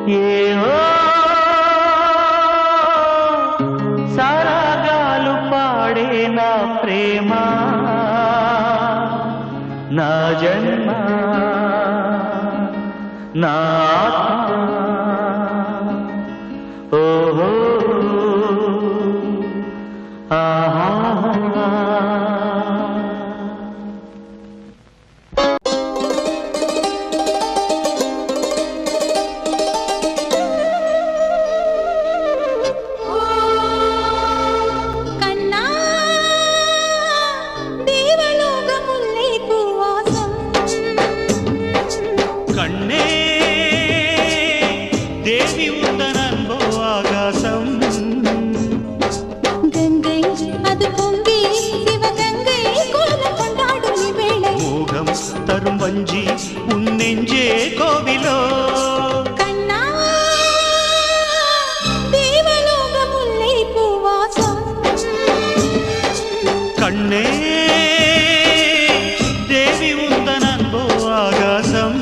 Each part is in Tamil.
ఏవో సరాగాలు పాడే నా ప్రేమ నా జన్మ నా ఆత్మ ఓహో ఆహా கண்ணே தேவி உந்தன் அன்போ ஆகாசம் கங்கை அது பொங்கி சிவகங்கை கோலம் கொண்டாடும் வேளை மோகம் தரும் வஞ்சி உன் நெஞ்சே கோவிலோ கண்ணா தேவலோக முல்லை பூவாசம் கண்ணே தேவி உந்தன் அன்போ ஆகாசம்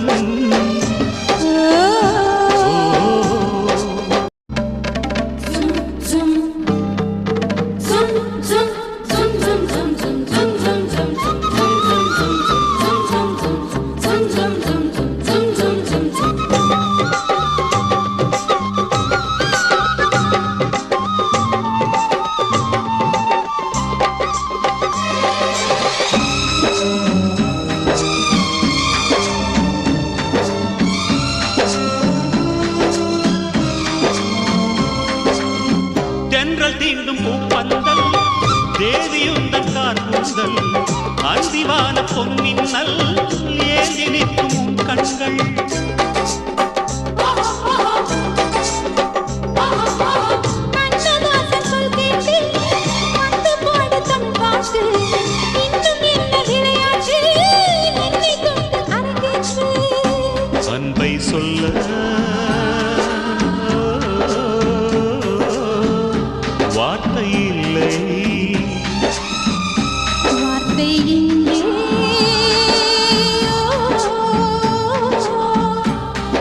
தீண்டும் பூப்பந்தல் தேவியுந்தன் கார்கூந்தல் அந்திவான பொன்மின்னல் ஏந்தி நிற்கும் கண்கள் அன்பை சொல்ல வார்த்தை இல்லை வார்த்தை இங்கே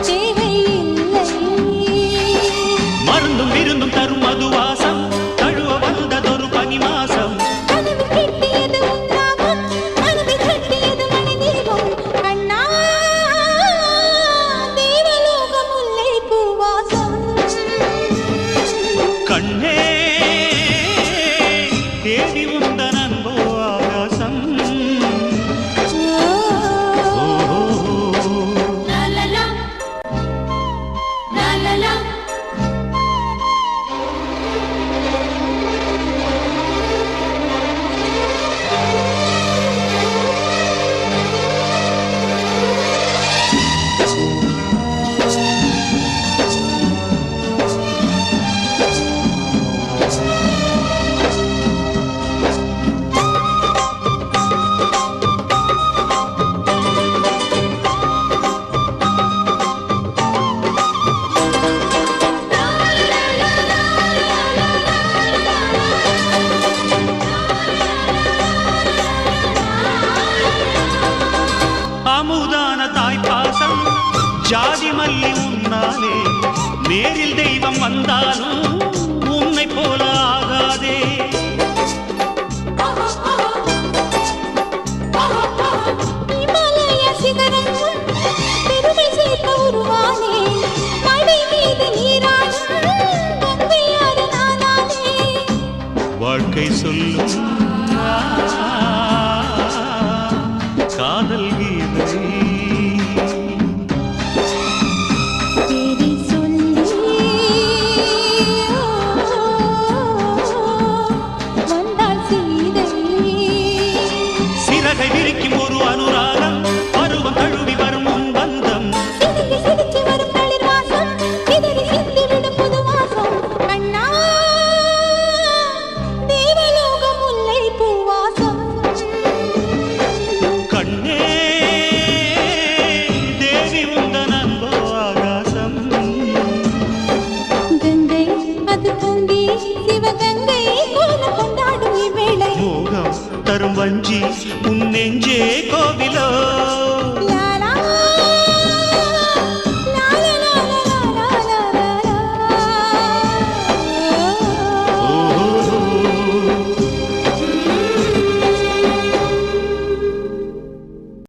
தேவை இல்லை மருந்தும் விருந்தும் தரும் மதுவாசம் தழுவ வந்ததொரு பனிமாசம் கனவு கெட்டியது உன்னாகம் மனதை கட்டியது மணிதீபம் கண்ணா தேவலோக முல்லை பூவாசம் கண்ணே தேவி உந்தன் அன்போ ஆகாசம் அமுதான தாய்ப்பாசம் ஜாதி மல்லி உன்னாலே நேரில் தெய்வம் வந்தாலும் உன்னை போல ஆகாதே இமலய சிகரம் பெருமை சேர்த்த உருவானே மழை மீது நீராடும் கங்கையாறு நானானே வாழ்க்கை சொல்லும்